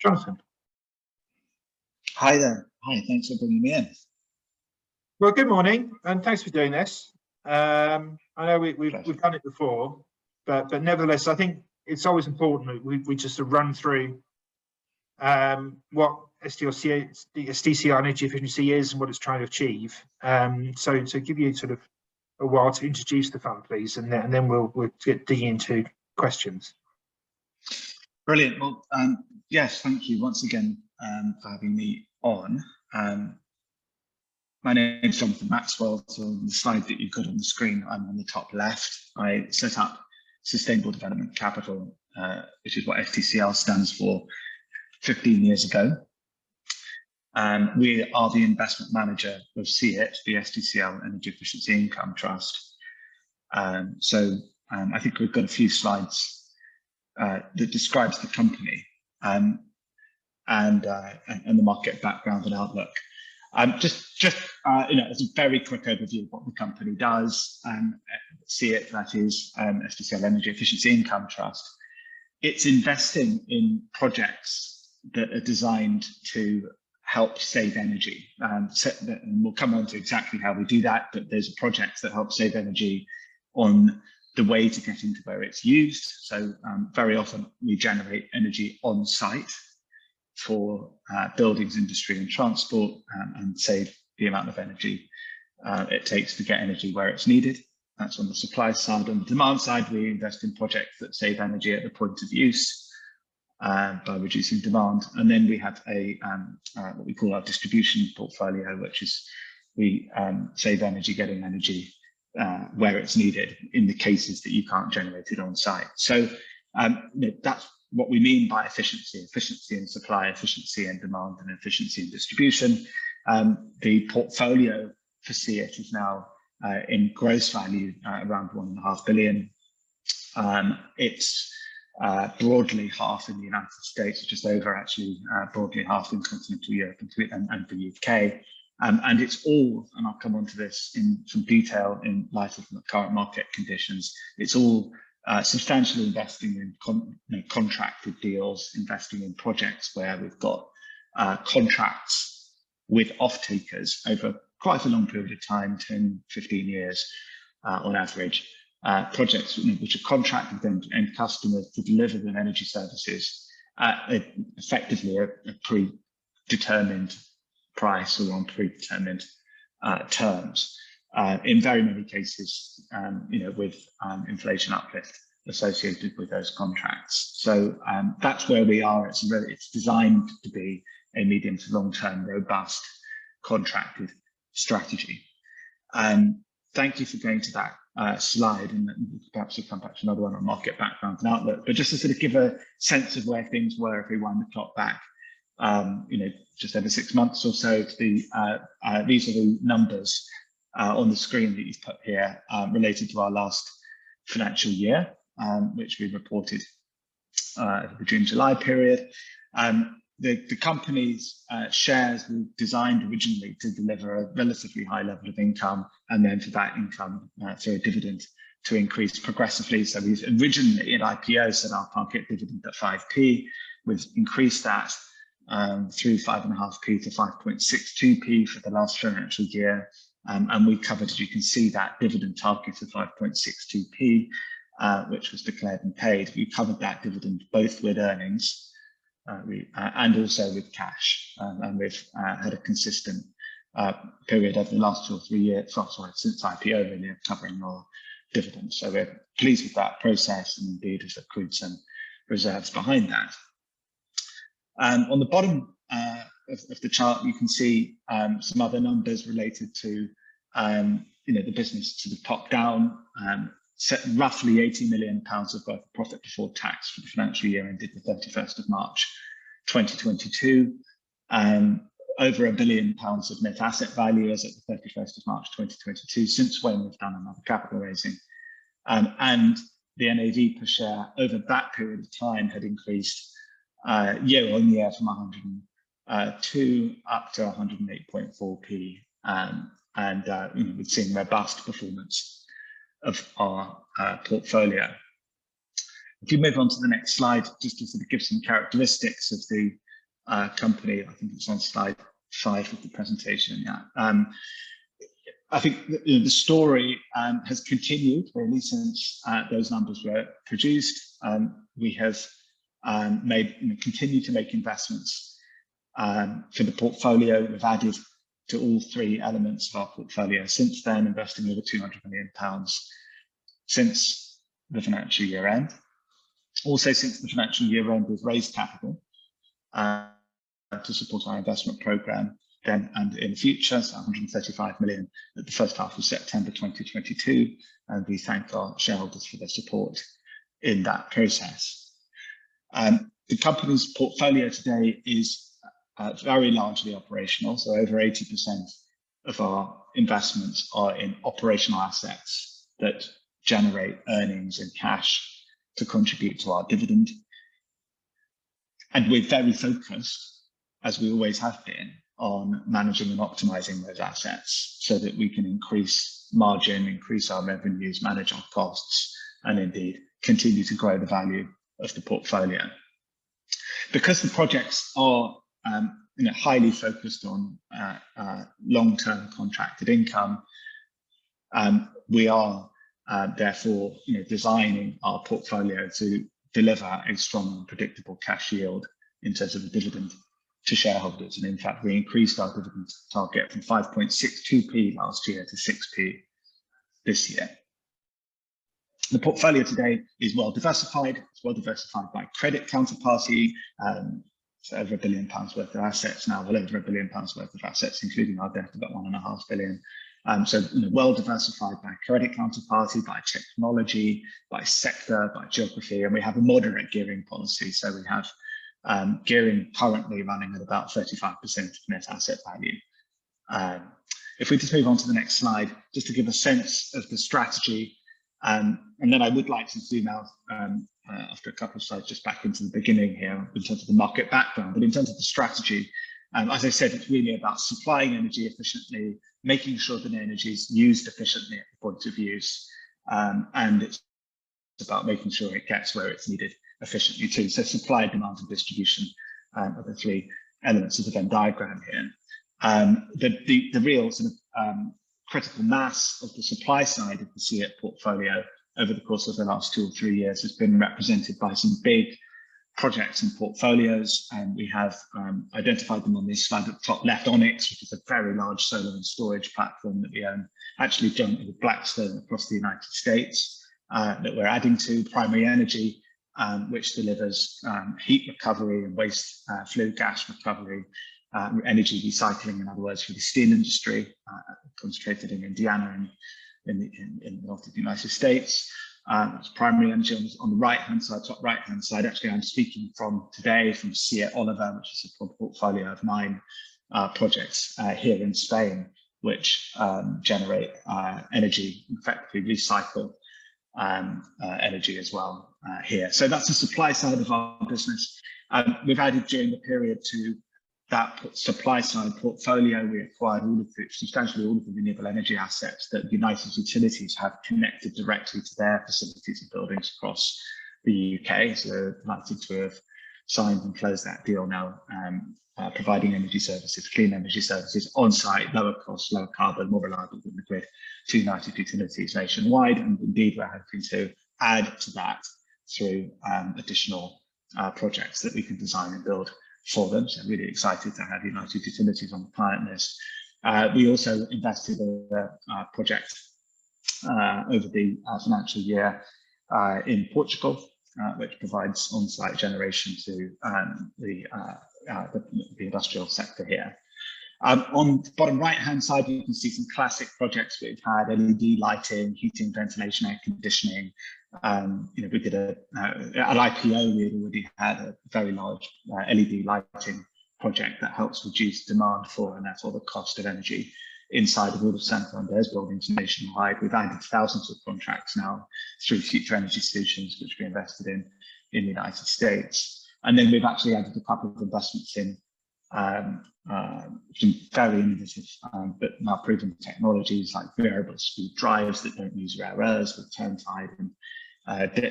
Jonathan. Hi there. Hi, thanks for bringing me in. Well, good morning, and thanks for doing this. I know we've done it before, but nevertheless, I think it's always important that we just run through what SDCL energy efficiency is and what it's trying to achieve. So give you sort of a while to introduce the fund, please, and then we'll dig into questions. Brilliant. Well, yes, thank you once again for having me on. My name is Jonathan Maxwell. So on the slide that you've got on the screen, I'm on the top left. I set up Sustainable Development Capital, which is what SDCL stands for, 15 years ago. We are the investment manager of SEIT, the SDCL Energy Efficiency Income Trust. I think we've got a few slides that describes the company and the market background and outlook. Just as a very quick overview of what the company does, SEIT, that is SDCL Energy Efficiency Income Trust. It's investing in projects that are designed to help save energy. And we'll come on to exactly how we do that, but there's projects that help save energy on the way to get into where it's used. So very often we generate energy on site for buildings, industry and transport, and save the amount of energy it takes to get energy where it's needed. That's on the supply side. On the demand side, we invest in projects that save energy at the point of use by reducing demand. And then we have what we call our distribution portfolio, which is we save energy, getting energy where it's needed in the cases that you can't generate it on site. So that's what we mean by efficiency in supply, efficiency in demand, and efficiency in distribution. The portfolio for SEIT is now in gross value around $1.5 billion. It's broadly half in the United States, just over actually, broadly half in continental Europe and the UK. And it's all, and I'll come on to this in some detail in light of the current market conditions, it's all substantially investing in contracted deals, investing in projects where we've got contracts with off-takers over quite a long period of time, 10, 15 years on average. Projects which are contracted with end customers to deliver them energy services at effectively a predetermined price or on predetermined terms. In very many cases, with inflation uplift associated with those contracts. So that's where we are. It's designed to be a medium to long-term, robust, contracted strategy. Thank you for going to that slide, and perhaps we'll come back to another one on market background and outlook. But just to sort of give a sense of where things were if we wind the clock back, just over 6 months or so. These are the numbers on the screen that you've put here related to our last financial year, which we reported the June-July period. The company's shares were designed originally to deliver a relatively high level of income, and then for that income, for a dividend to increase progressively. So we've originally at IPO set our target dividend at 5p. We've increased that through 5.5p to 5.62p for the last financial year. And we covered, as you can see, that dividend target of 5.62p, which was declared and paid. We covered that dividend both with earnings and also with cash. And we've had a consistent period over the last 2 or 3 years, since IPO, really, covering our dividends. So we're pleased with that process, and indeed has accrued some reserves behind that. On the bottom of the chart, you can see some other numbers related to the business to the top down. Set roughly £80 million of profit before tax for the financial year ended the 31st of March 2022. Over £1 billion of net asset value as at the 31st of March 2022, since when we've done another capital raising. And the NAV per share over that period of time had increased year on year from 102 up to 108.4p. We've seen robust performance of our portfolio. If you move on to the next slide, just to sort of give some characteristics of the company. I think it's on slide 5 of the presentation. Yeah. I think the story has continued really since those numbers were produced. We have continued to make investments for the portfolio. We've added to all 3 elements of our portfolio since then, investing over £200 million since the financial year end. Also, since the financial year end, we've raised capital to support our investment program then and in the future, so 135 million at the first half of September 2022, and we thank our shareholders for their support in that process. The company's portfolio today is very largely operational, so over 80% of our investments are in operational assets that generate earnings and cash to contribute to our dividend. And we're very focused, as we always have been, on managing and optimizing those assets so that we can increase margin, increase our revenues, manage our costs, and indeed continue to grow the value of the portfolio. Because the projects are highly focused on long-term contracted income, we are therefore designing our portfolio to deliver a strong and predictable cash yield in terms of the dividend to shareholders. And in fact, we increased our dividend target from 5.62p last year to 6p this year. The portfolio today is well diversified. It's well diversified by credit counterparty. So over £1 billion worth of assets now, well over £1 billion worth of assets, including our debt, about £1.5 billion. So well diversified by credit counterparty, by technology, by sector, by geography, and we have a moderate gearing policy. So we have gearing currently running at about 35% of net asset value. If we just move on to the next slide, just to give a sense of the strategy, and then I would like to zoom out after a couple of slides just back into the beginning here in terms of the market background. But in terms of the strategy, as I said, it's really about supplying energy efficiently, making sure that energy is used efficiently at the point of use, and it's about making sure it gets where it's needed efficiently too. So supply, demand, and distribution are the 3 elements of the Venn diagram here. The real sort of critical mass of the supply side of the SEEIT portfolio over the course of the last 2 or 3 years has been represented by some big projects and portfolios, and we have identified them on this slide at the top left. Onyx, which is a very large solar and storage platform that we own, actually jointly with Blackstone across the United States, that we're adding to. Primary Energy, which delivers heat recovery and waste flue gas recovery, energy recycling, in other words, for the steel industry, concentrated in Indiana and in the north of the United States. It's Primary Energy on the right-hand side, top right-hand side. Actually, I'm speaking from today from SEEIT Oliver, which is a portfolio of 9 projects here in Spain, which generate energy, effectively recycle energy as well here. So that's the supply side of our business. We've added during the period to that supply side portfolio. We acquired substantially all of the renewable energy assets that United Utilities have connected directly to their facilities and buildings across the UK. So we're delighted to have signed and closed that deal now, providing energy services, clean energy services on site, lower cost, lower carbon, more reliable than the grid to United Utilities nationwide. And indeed, we're hoping to add to that through additional projects that we can design and build for them. So really excited to have United Utilities on the client list. We also invested in a project over the financial year in Portugal, which provides on-site generation to the industrial sector here. On the bottom right-hand side, you can see some classic projects we've had: LED lighting, heating, ventilation, air conditioning. We did at IPO, we had already had a very large LED lighting project that helps reduce demand for and therefore the cost of energy inside of all of Santander's buildings nationwide. We've added thousands of contracts now through Future Energy Solutions, which we invested in the United States. And then we've actually added a couple of investments in some very innovative but now proven technologies like variable speed drives that don't use rare earths, with turntide and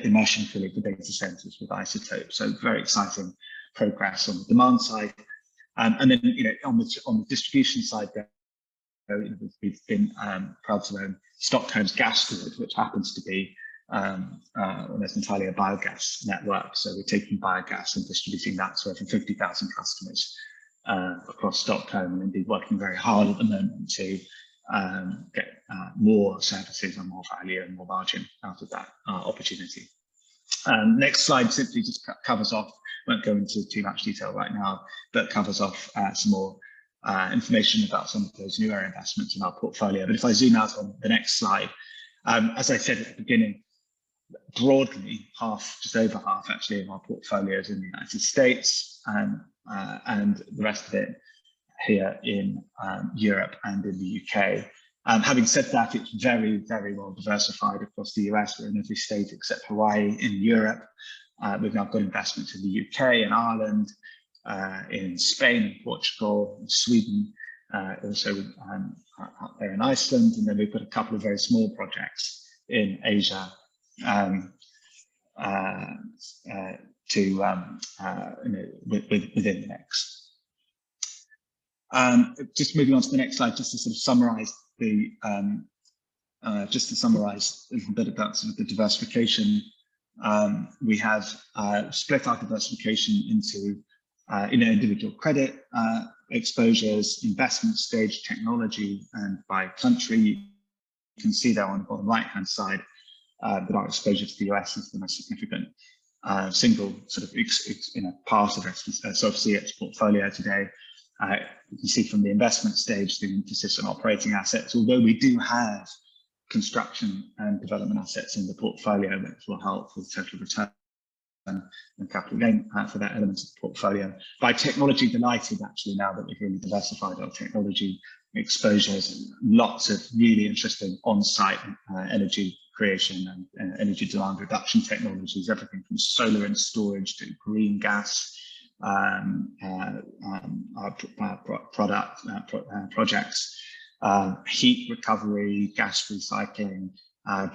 immersion cooling for data centers with isotopes. So very exciting progress on the demand side. And then, on the distribution side, we've been proud to own Stockholm's gas grid, which happens to be almost entirely a biogas network. So we're taking biogas and distributing that to over 50,000 customers across Stockholm, and indeed working very hard at the moment to get more services and more value and more margin out of that opportunity. Next slide simply just covers off, won't go into too much detail right now, but covers off some more information about some of those newer investments in our portfolio. But if I zoom out on the next slide, as I said at the beginning, broadly just over half actually of our portfolios in the United States, and the rest of it here in Europe and in the UK. Having said that, it's very, very well diversified across the US. We're in every state except Hawaii. In Europe, we've now got investments in the UK and Ireland, in Spain and Portugal, and Sweden, also up there in Iceland, and then we've got a couple of very small projects in Asia within the mix. Just moving on to the next slide, just to sort of summarize a little bit about sort of the diversification. We have split our diversification into individual credit exposures, investment stage, technology, and by country. You can see there on the bottom right-hand side that our exposure to the US is the most significant single sort of part of its portfolio today. You can see from the investment stage the emphasis on operating assets, although we do have construction and development assets in the portfolio, which will help with total return and capital gain for that element of the portfolio. By technology, delighted actually now that we've really diversified our technology exposures, lots of really interesting on-site energy creation and energy demand reduction technologies, everything from solar and storage to green gas projects, heat recovery, gas recycling,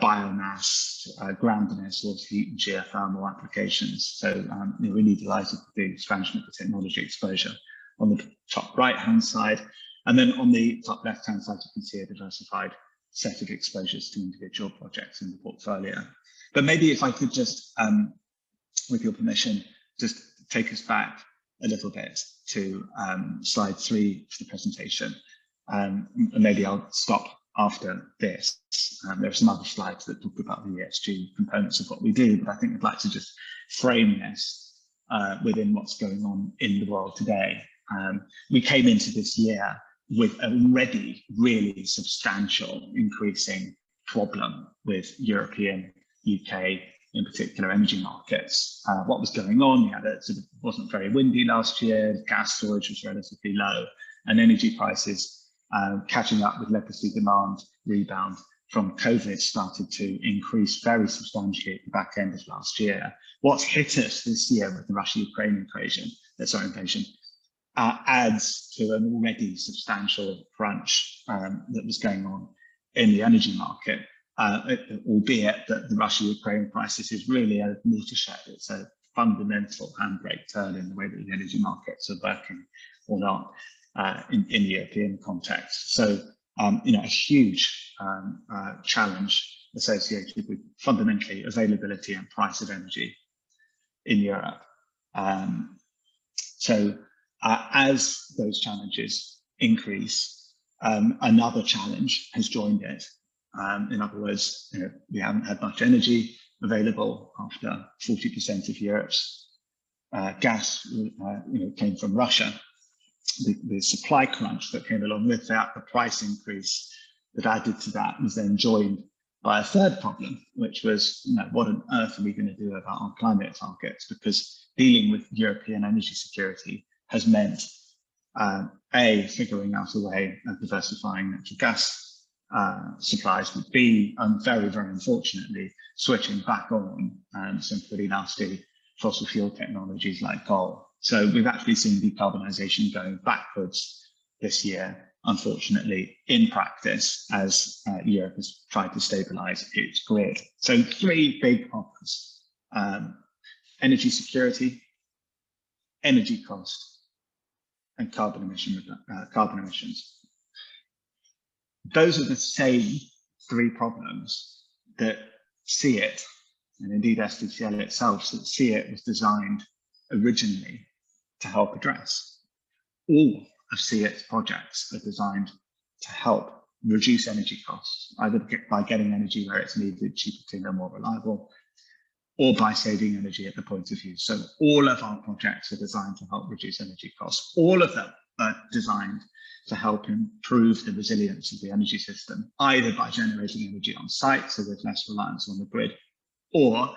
biomass, ground and air source heat and geothermal applications. So we're really delighted with the expansion of the technology exposure on the top right-hand side. And then on the top left-hand side, you can see a diversified set of exposures to individual projects in the portfolio. But maybe if I could just, with your permission, just take us back a little bit to slide 3 of the presentation. And maybe I'll stop after this. There are some other slides that talk about the ESG components of what we do, but I think I'd like to just frame this within what's going on in the world today. We came into this year with a already really substantial increasing problem with European, UK, in particular energy markets. What was going on? We had wasn't very windy last year, gas storage was relatively low, and energy prices catching up with legacy demand rebound from COVID started to increase very substantially at the back end of last year. What's hit us this year with the Russia-Ukraine invasion adds to an already substantial crunch that was going on in the energy market, albeit that the Russia-Ukraine crisis is really a watershed. It's a fundamental handbrake turn in the way that the energy markets are working or not in the European context. So, a huge challenge associated with fundamentally availability and price of energy in Europe. As those challenges increase, another challenge has joined it. In other words, we haven't had much energy available after 40% of Europe's gas came from Russia. The supply crunch that came along with that, the price increase that added to that, was then joined by a third problem, which was, what on earth are we going to do about our climate targets? Because dealing with European energy security has meant figuring out a way of diversifying natural gas supplies, but B, very, very unfortunately, switching back on some pretty nasty fossil fuel technologies like coal. So we've actually seen decarbonisation going backwards this year, unfortunately, in practice, as Europe has tried to stabilise its grid. So 3 big problems: energy security, energy cost, and carbon emissions. Those are the same three problems that SEIT, and indeed SDCL itself, that SEIT was designed originally to help address. All of SEIT's projects are designed to help reduce energy costs, either by getting energy where it's needed, cheaper, cleaner, more reliable, or by saving energy at the point of use. So all of our projects are designed to help reduce energy costs. All of them are designed to help improve the resilience of the energy system, either by generating energy on site, so there's less reliance on the grid, or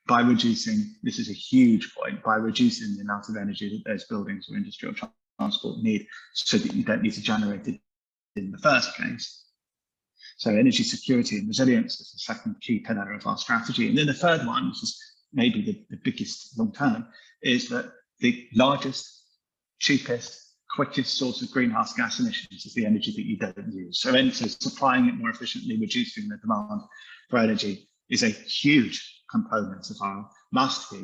by reducing, this is a huge point, by reducing the amount of energy that those buildings or industrial transport need, so that you don't need to generate it in the first place. So energy security and resilience is the second key pillar of our strategy. And then the third one, which is maybe the biggest long term, is that the largest, cheapest, quickest source of greenhouse gas emissions is the energy that you don't use. So supplying it more efficiently, reducing the demand for energy is a huge component of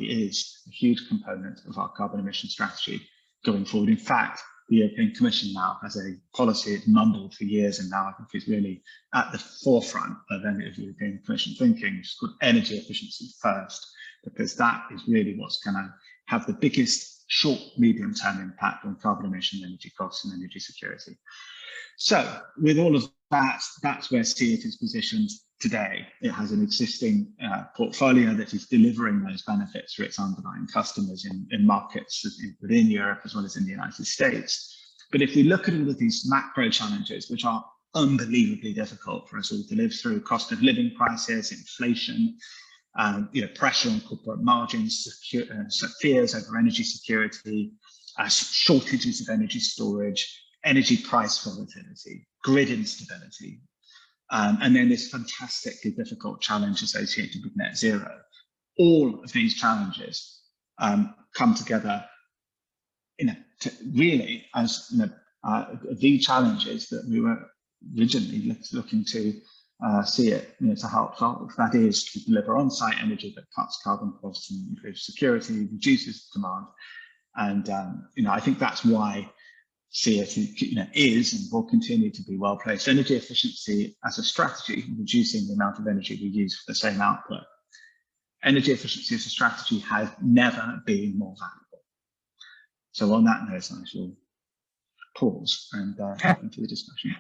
is a huge component of our carbon emission strategy going forward. In fact, the European Commission now has a policy it's mumbled for years, and now I think is really at the forefront of any of the European Commission thinking. It's called energy efficiency first, because that is really what's going to have the biggest short, medium-term impact on carbon emission, energy costs, and energy security. So with all of that, that's where SEIT is positioned today. It has an existing portfolio that is delivering those benefits for its underlying customers in markets within Europe as well as in the United States. But if we look at all of these macro challenges, which are unbelievably difficult for us all to live through, cost of living crisis, inflation, pressure on corporate margins, fears over energy security, shortages of energy storage, energy price volatility, grid instability, and then this fantastically difficult challenge associated with net zero. All of these challenges come together, to really as the challenges that we were originally looking to see it to help solve. That is to deliver on-site energy that cuts carbon costs and improves security, reduces demand, and I think that's why SEIT is and will continue to be well placed. Energy efficiency as a strategy, reducing the amount of energy we use for the same output. Energy efficiency as a strategy has never been more valuable. So on that note, I shall pause and open to the discussion.